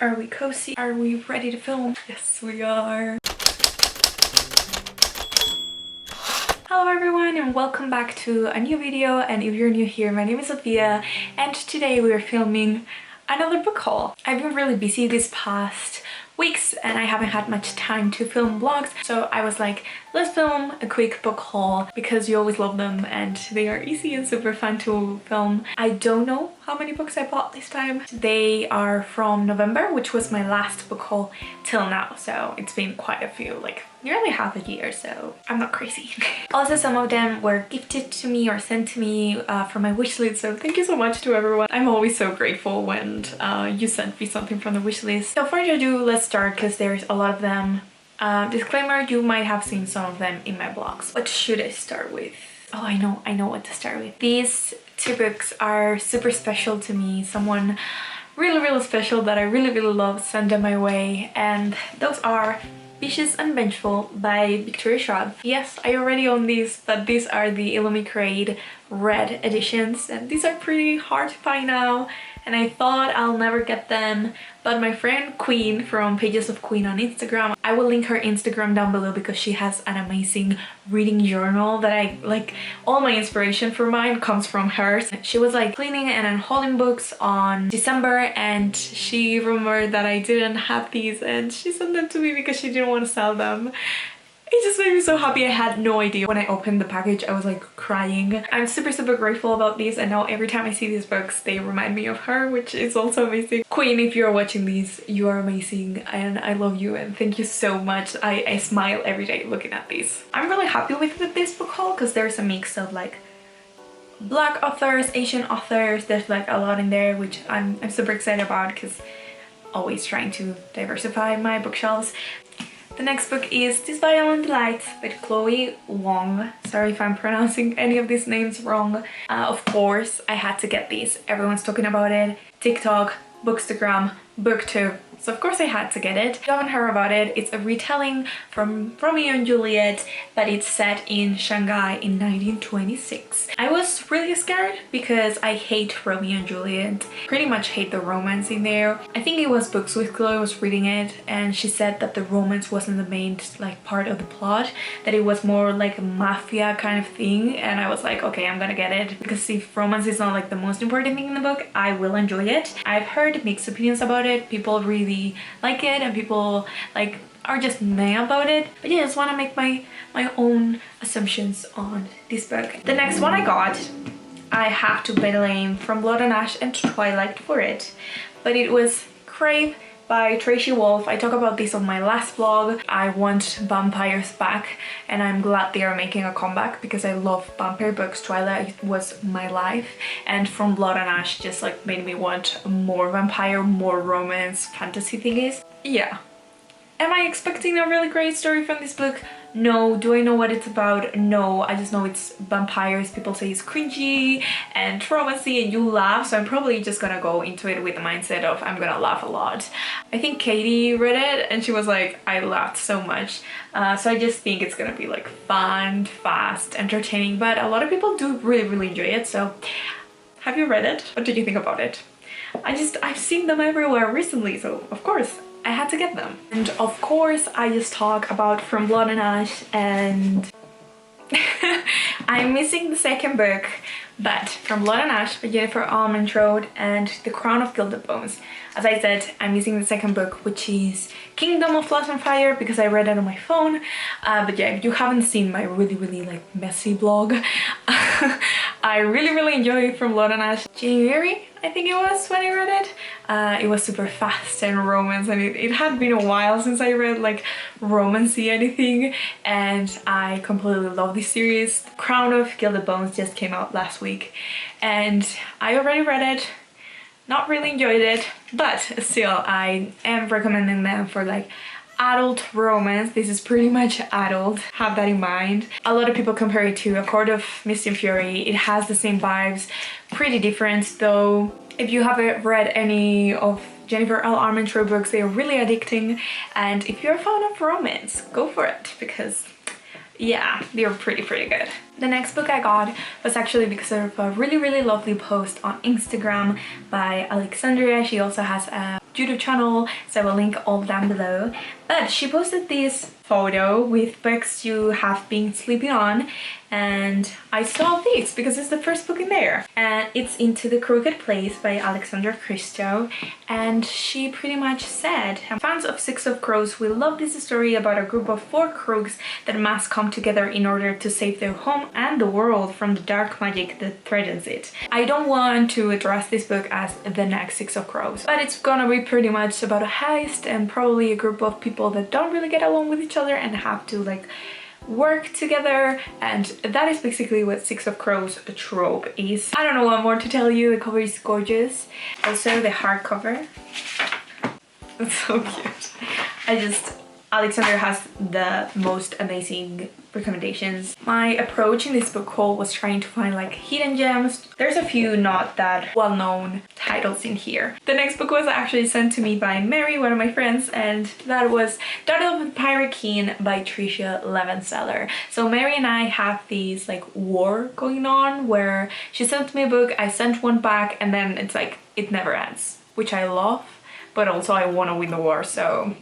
Are we cozy? Are we ready to film? Yes, we are. Hello everyone and welcome back to a new video, and if you're new here, my name is Sofia and today we are filming another book haul. I've been really busy these past weeks and I haven't had much time to film vlogs, so I was like, let's film a quick book haul because you always love them and they are easy and super fun to film. I don't know how many books I bought this time. They are from November, which was my last book haul till now, so it's been quite a few, like nearly half a year, so I'm not crazy. Also, some of them were gifted to me or sent to me from my wishlist, so thank you so much to everyone. I'm always so grateful when you send me something from the wishlist. So before ado, let's start because there's a lot of them. Disclaimer, you might have seen some of them in my blogs. What should I start with? Oh, I know what to start with. These two books are super special to me. Someone really special that I really love sent them my way, and those are Bookish and Vengeful by Victoria Schwab. Yes, I already own these, but these are the Illuminate red editions, and these are pretty hard to find now, and I thought I'll never get them, but my friend Queen from Pages of Queen on Instagram, I will link her Instagram down below because she has an amazing reading journal that I like. All my inspiration for mine comes from hers. She was like cleaning and unhauling books on December and she remembered that I didn't have these and she sent them to me because she didn't want to sell them. It just made me so happy. I had no idea. When I opened the package, I was like crying. I'm super grateful about these, and now every time I see these books, they remind me of her, which is also amazing. Queen, if you're watching these, you are amazing and I love you and thank you so much. I smile every day looking at these. I'm really happy with this book haul because there's a mix of like Black authors, Asian authors. There's like a lot in there, which I'm super excited about because always trying to diversify my bookshelves. The next book is This Violent Delight by Chloe Wang. Sorry if I'm pronouncing any of these names wrong. Of course, I had to get these. Everyone's talking about it. TikTok, Bookstagram, BookTube. So of course I had to get it. If you haven't heard about it, it's a retelling from Romeo and Juliet, but it's set in Shanghai in 1926. I was really scared because I hate Romeo and Juliet. Pretty much hate the romance in there. I think it was Books with Chloe was reading it and she said that the romance wasn't the main like part of the plot, that it was more like a mafia kind of thing, and I was like, okay, I'm gonna get it because if romance is not like the most important thing in the book, I will enjoy it. I've heard mixed opinions about it. People really like it and people like are just meh about it, but yeah, I just want to make my own assumptions on this book. The next one I got, I have to blame From Blood and Ash and Twilight for it, but it was Crave by Tracy Wolff. I talked about this on my last vlog. I want vampires back and I'm glad they are making a comeback because I love vampire books. Twilight was my life and From Blood and Ash just like made me want more vampire, more romance, fantasy thingies. Yeah. Am I expecting a really great story from this book? No. Do I know what it's about? No. I just know it's vampires. People say it's cringy and romancy and you laugh, so I'm probably just gonna go into it with the mindset of I'm gonna laugh a lot. I think Katie read it and she was like, I laughed so much. So I just think it's gonna be like fun, fast, entertaining, but a lot of people do really enjoy it. So have you read it? What did you think about it? I've seen them everywhere recently, so of course I had to get them. And of course I just talk about From Blood and Ash, and I'm missing the second book, but From Blood and Ash by Jennifer Armentrout and The Crown of Gilded Bones. As I said, I'm missing the second book, which is Kingdom of Flash and Fire, because I read it on my phone. But yeah, if you haven't seen my really like messy blog, I really enjoy From Blood and Ash. January, I think it was when I read it. It was super fast and romance, and it had been a while since I read like romancy anything, and I completely love this series. Crown of Gilded Bones just came out last week and I already read it. Not really enjoyed it, but still I am recommending them for like adult romance. This is pretty much adult, have that in mind. A lot of people compare it to A Court of Mist and Fury. It has the same vibes, pretty different though. If you haven't read any of Jennifer L. Armentrout books, they are really addicting, and if you're a fan of romance, go for it because yeah, they're pretty good. The next book I got was actually because of a really lovely post on Instagram by Alexandria. She also has a YouTube channel, so I will link all down below. But she posted this photo with books you have been sleeping on, and I saw this because it's the first book in there. And it's Into the Crooked Place by Alexandra Christo, and she pretty much said, fans of Six of Crows will love this story about a group of 4 crooks that must come together in order to save their home and the world from the dark magic that threatens it. I don't want to address this book as the next Six of Crows, but it's gonna be pretty much about a heist and probably a group of people that don't really get along with each other and have to like work together, and that is basically what Six of Crows trope is. I don't know what more to tell you. The cover is gorgeous. Also the hardcover, it's so cute. Alexandra has the most amazing recommendations. My approach in this book haul was trying to find like hidden gems. There's a few not that well-known titles in here. The next book was actually sent to me by Mary, one of my friends, and that was Daughter of the Pirate King by Tricia Levenseller. So Mary and I have this like war going on where she sent me a book, I sent one back, and then it's like it never ends, which I love, but also I want to win the war, so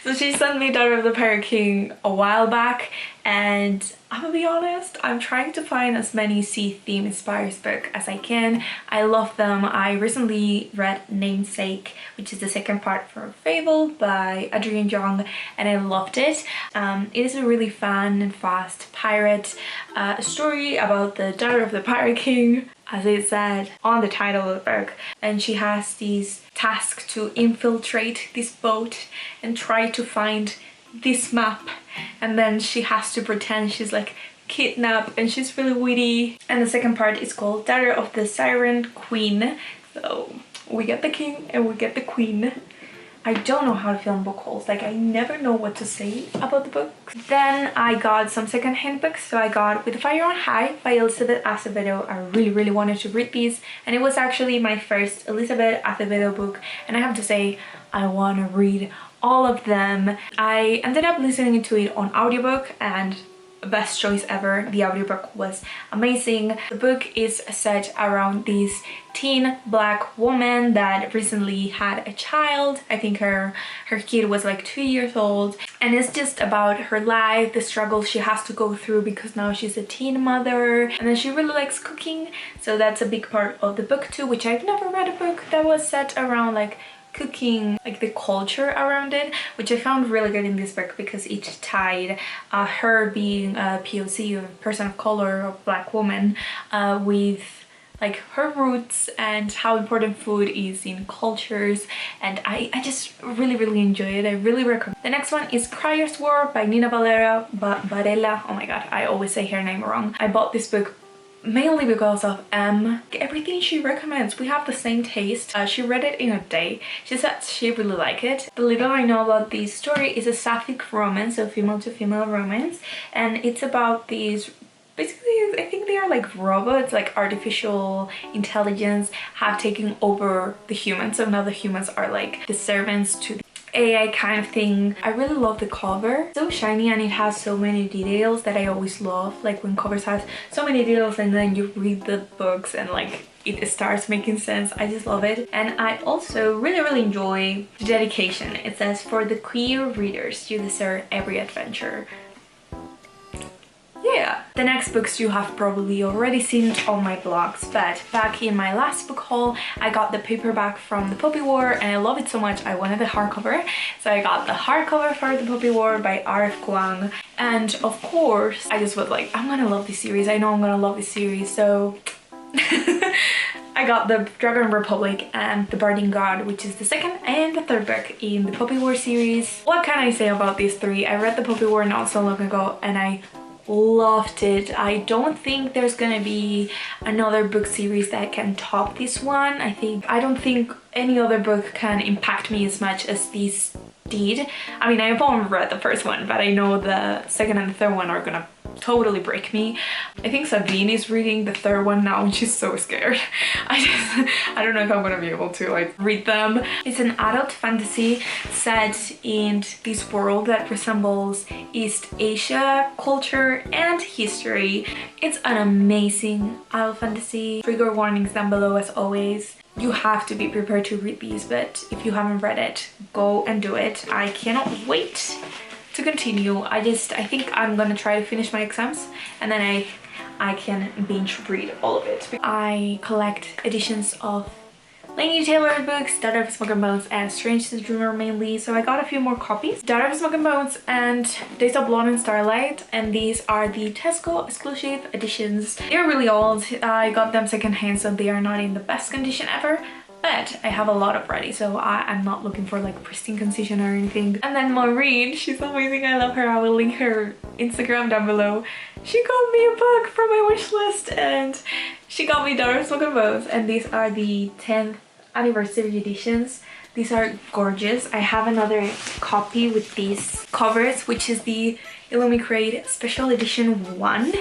so she sent me Daughter of the Pirate King a while back, and I'm gonna be honest, I'm trying to find as many sea theme inspired books as I can. I love them. I recently read Namesake, which is the second part from Fable by Adrian Young, and I loved it. It is a really fun and fast pirate story about the daughter of the Pirate King, as it said on the title of the book, and she has these tasks to infiltrate this boat and try to find this map, and then she has to pretend she's like kidnapped, and she's really witty. And the second part is called Daughter of the Siren Queen, so we get the king and we get the queen. I don't know how to film book hauls, like I never know what to say about the book. Then I got some second-hand books, so I got With the Fire on High by Elizabeth Acevedo. I really wanted to read these, and it was actually my first Elizabeth Acevedo book, and I have to say I want to read all of them. I ended up listening to it on audiobook, and best choice ever. The audiobook was amazing. The book is set around this teen black woman that recently had a child. I think her kid was like 2 years old, and it's just about her life, the struggles she has to go through because now she's a teen mother, and then she really likes cooking, so that's a big part of the book too, which I've never read a book that was set around like cooking, like the culture around it, which I found really good in this book because it tied her being a POC, or a person of color, or black woman, with like her roots and how important food is in cultures, and I just really enjoy it. I really recommend. The next one is Cryer's War by Nina Varela. Oh my god, I always say her name wrong. I bought this book mainly because of everything she recommends. We have the same taste. She read it in a day. She said she really liked it. The little I know about this story is a sapphic romance, so female to female romance, and it's about these, basically I think they are like robots, like artificial intelligence have taken over the humans, so now the humans are like the servants to the AI kind of thing. I really love the cover. So shiny, and it has so many details that I always love, like when covers have so many details and then you read the books and like it starts making sense. I just love it. And I also really enjoy the dedication. It says, for the queer readers, you deserve every adventure. Yeah. The next books you have probably already seen on my blogs, but back in my last book haul I got the paperback from The Puppy War, and I love it so much I wanted the hardcover, so I got the hardcover for The Puppy War by R.F. Kuang. And of course I just was like, I'm gonna love this series, I know I'm gonna love this series, so I got the Dragon Republic and The Bardian God, which is the second and the third book in the Puppy War series. What can I say about these three? I read The Puppy War not so long ago and I loved it. I don't think there's gonna be another book series that can top this one. I don't think any other book can impact me as much as this did. I mean, I've only read the first one, but I know the second and the third one are gonna totally break me. I think Sabine is reading the third one now and she's so scared. I don't know if I'm gonna be able to like read them. It's an adult fantasy set in this world that resembles East Asia culture and history. It's an amazing adult fantasy. Trigger warnings down below as always. You have to be prepared to read these, but if you haven't read it, go and do it. I cannot wait to continue. I think I'm gonna try to finish my exams and then I can binge read all of it. I collect editions of Laini Taylor's books, Daughter of Smoke and Bones and Strange the Dreamer mainly, so I got a few more copies. Daughter of Smoke and Bones and Days of Blood and Starlight, and these are the Tesco exclusive editions. They're really old. I got them secondhand, so they are not in the best condition ever, but I have a lot of ready, so I'm not looking for like pristine condition or anything. And then Maureen, she's amazing. I love her. I will link her Instagram down below. She got me a book from my wish list and she got me Daughter of Smoke and Bones, and these are the 10th anniversary editions. These are gorgeous. I have another copy with these covers, which is the Illuminate Special Edition 1.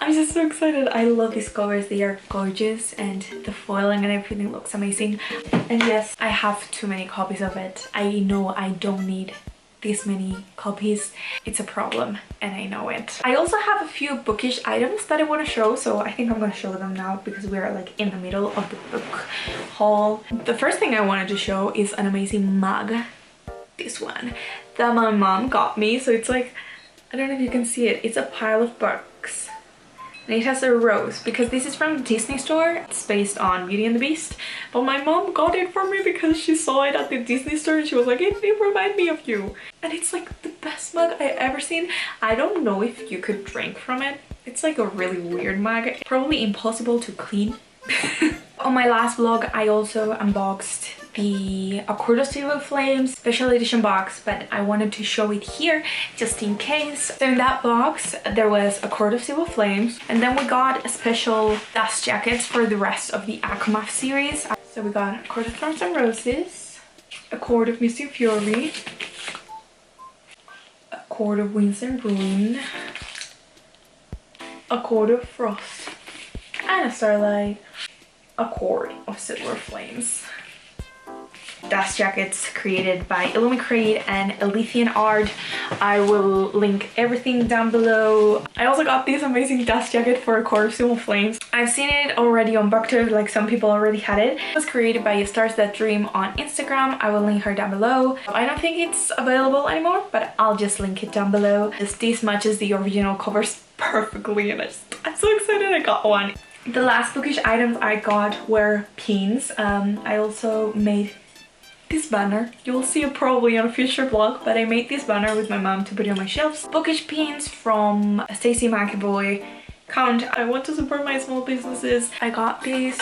I'm just so excited. I love these covers. They are gorgeous and the foiling and everything looks amazing. And yes, I have too many copies of it. I know I don't need this many copies. It's a problem and I know it. I also have a few bookish items that I want to show, so I think I'm going to show them now because we are like in the middle of the book haul. The first thing I wanted to show is an amazing mug. This one that my mom got me. So it's like, I don't know if you can see it. It's a pile of books. And it has a rose because this is from the Disney store. It's based on Beauty and the Beast. But my mom got it for me because she saw it at the Disney store and she was like, it reminds me of you. And it's like the best mug I ever seen. I don't know if you could drink from it. It's like a really weird mug. Probably impossible to clean. On my last vlog, I also unboxed the A Court of Silver Flames special edition box, but I wanted to show it here just in case. So in that box there was A Court of Silver Flames, and then we got a special dust jackets for the rest of the Akamath series. So we got A Court of Thorns and Roses, A Court of Misty and Fury, A Court of Winds and Ruin, A Court of Frost, and a Starlight, A Court of Silver Flames. Dust jackets created by Illuminate and Elysian Art. I will link everything down below. I also got this amazing dust jacket for A Court of Silver Flames. I've seen it already on BookTube, like some people already had it. It was created by Stars That Dream on Instagram. I will link her down below. I don't think it's available anymore, but I'll just link it down below. This matches the original covers perfectly and I'm so excited I got one. The last bookish items I got were pins. I also made this banner. You will see it probably on a future vlog, but I made this banner with my mom to put it on my shelves. Bookish pins from Stacey McAvoy. Count, I want to support my small businesses. I got this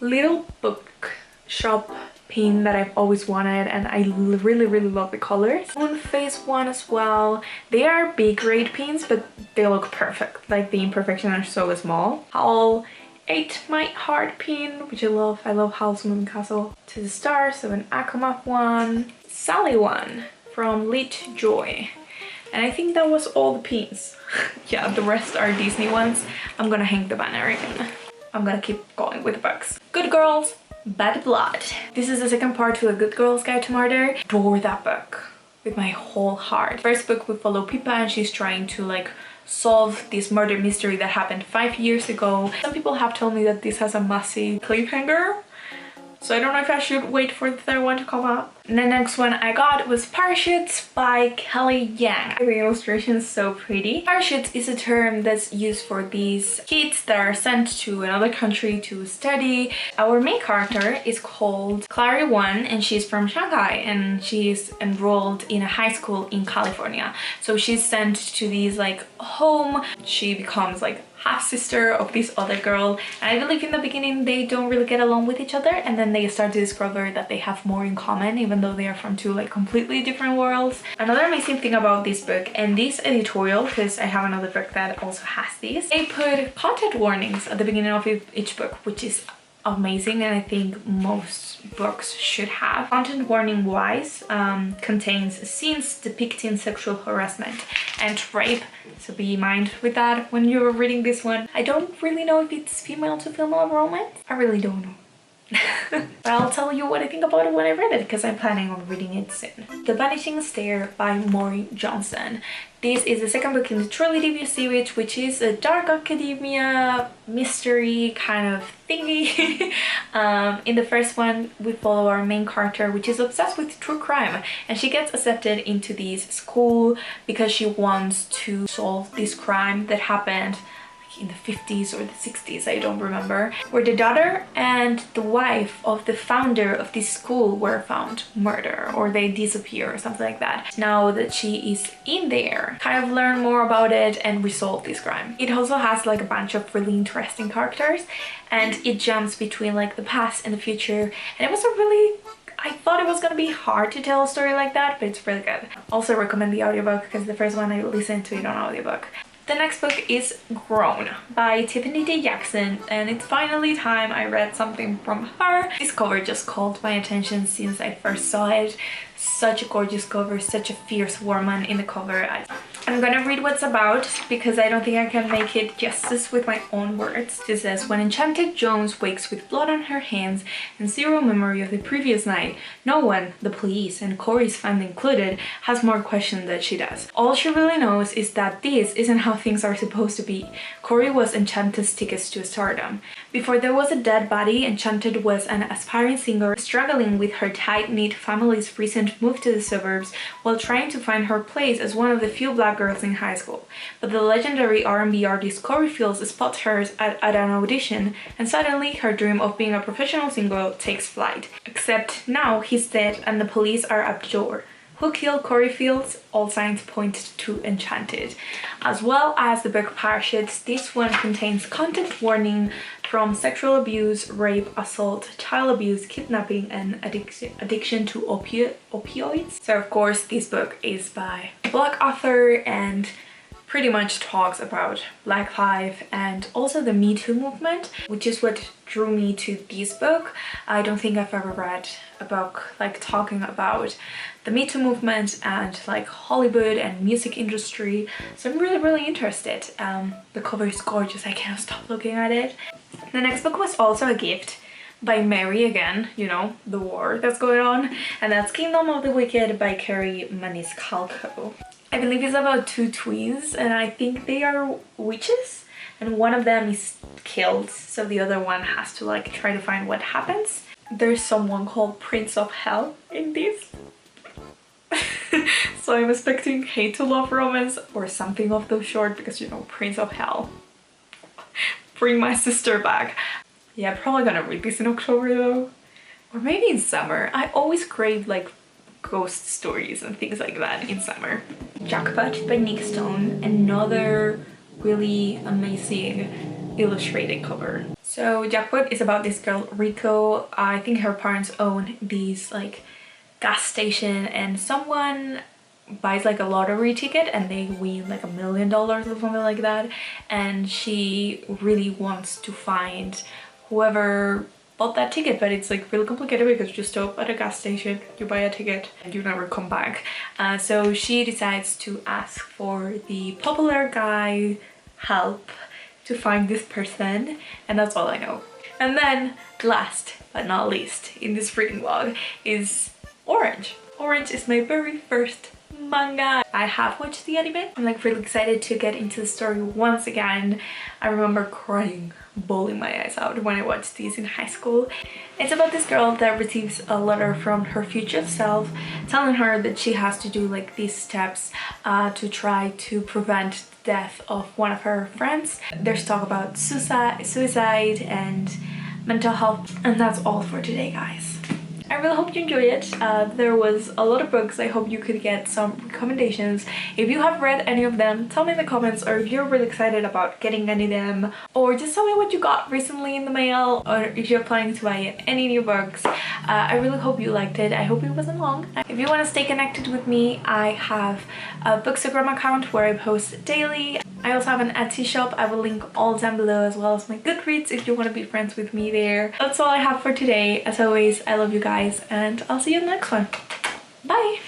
little book shop pin that I've always wanted and I really love the colors. Moon face one as well. They are big grade pins, but they look perfect. Like the imperfections are so small. Howl 8 My Heart pin, which I love. I love Howl's Moving Castle. To the Stars, so an Akamath one. Sally one from Lit Joy. And I think that was all the pins. Yeah, the rest are Disney ones. I'm gonna hang the banner again. I'm gonna keep going with the books. Good Girls, Bad Blood. This is the second part to A Good Girl's Guide to Murder. Adore that book with my whole heart. First book, we follow Pippa and she's trying to like solve this murder mystery that happened 5 years ago. Some people have told me that this has a massive cliffhanger, so I don't know if I should wait for the third one to come out. And the next one I got was Parachutes by Kelly Yang. The illustration is so pretty. Parachutes is a term that's used for these kids that are sent to another country to study. Our main character is called Clary Wang and she's from Shanghai and she's enrolled in a high school in California. So she's sent to these like home. She becomes like half-sister of this other girl, and I believe in the beginning they don't really get along with each other, and then they start to discover that they have more in common even though they are from two like completely different worlds. Another amazing thing about this book and this editorial, because I have another book that also has these, they put content warnings at the beginning of each book, which is amazing, and I think most books should have. Content warning wise contains scenes depicting sexual harassment and rape, so be mind with that when you're reading this one. I don't really know if it's female to female romance. I really don't know. But I'll tell you what I think about it when I read it, because I'm planning on reading it soon. The Vanishing Stair by Maureen Johnson. This is the second book in the Trilogy series, which is a dark academia mystery kind of thingy. In the first one, we follow our main character, which is obsessed with true crime, and she gets accepted into this school because she wants to solve this crime that happened in the 50s or the 60s, I don't remember, where the daughter and the wife of the founder of this school were found murdered, or they disappear or something like that. Now that she is in there, kind of learn more about it and resolve this crime. It also has like a bunch of really interesting characters, and it jumps between like the past and the future, and it was a really, I thought it was gonna be hard to tell a story like that, but it's really good. Also recommend the audiobook, because the first one I listened to it on audiobook. The next book is Grown by Tiffany Jackson, and it's finally time I read something from her. This cover just called my attention since I first saw it. Such a gorgeous cover, such a fierce woman in the cover. I'm gonna read what's about, because I don't think I can make it justice with my own words. It says, when Enchanted Jones wakes with blood on her hands and zero memory of the previous night, no one, the police and Corey's family included, has more questions than she does. All she really knows is that this isn't how things are supposed to be. Corey was Enchanted's tickets to stardom. Before there was a dead body, Enchanted was an aspiring singer struggling with her tight-knit family's recent move to the suburbs while trying to find her place as one of the few black girls in high school. But the legendary R&B artist Corey Fields spots her at an audition, and suddenly her dream of being a professional singer takes flight. Except now he's dead and the police are up the door. Who killed Corey Fields? All signs point to Enchanted. As well as the book Parachutes, this one contains content warning from sexual abuse, rape, assault, child abuse, kidnapping, and addiction to opioids. So of course this book is by a black author and pretty much talks about Black life and also the Me Too movement, which is what drew me to this book. I don't think I've ever read a book like talking about the Me Too movement and like Hollywood and music industry, so I'm really interested. The cover is gorgeous, I cannot stop looking at it. The next book was also a gift by Mary again, you know, the war that's going on, and that's Kingdom of the Wicked by Carrie Maniscalco. I believe it's about two twins, and I think they are witches, and one of them is killed, so the other one has to like try to find what happens. There's someone called Prince of Hell in this. So I'm expecting hate to love romance or something of those sort, because you know, Prince of Hell. Bring my sister back. Yeah, probably gonna read this in October though. Or maybe in summer. I always crave like ghost stories and things like that in summer. Jackpot by Nic Stone, another really amazing illustrated cover. So Jackpot is about this girl Rico. I think her parents own these like gas station, and someone buys like a lottery ticket and they win like $1 million or something like that, and she really wants to find whoever bought that ticket, but it's like really complicated because you stop at a gas station, you buy a ticket and you never come back. So she decides to ask for the popular guy help to find this person, and that's all I know. And then last but not least in this reading vlog is Orange. Orange is my very first manga. I have watched the anime. I'm like really excited to get into the story once again. I remember crying, bawling my eyes out when I watched these in high school. It's about this girl that receives a letter from her future self telling her that she has to do like these steps to try to prevent the death of one of her friends. There's talk about suicide and mental health, and that's all for today, guys. I really hope you enjoyed it. There was a lot of books. I hope you could get some recommendations. If you have read any of them, tell me in the comments, or if you're really excited about getting any of them, or just tell me what you got recently in the mail, or if you're planning to buy any new books. I really hope you liked it. I hope it wasn't long. If you want to stay connected with me, I have a Bookstagram account where I post daily. I also have an Etsy shop. I will link all down below, as well as my Goodreads if you want to be friends with me there. That's all I have for today. As always, I love you guys, and I'll see you in the next one. Bye!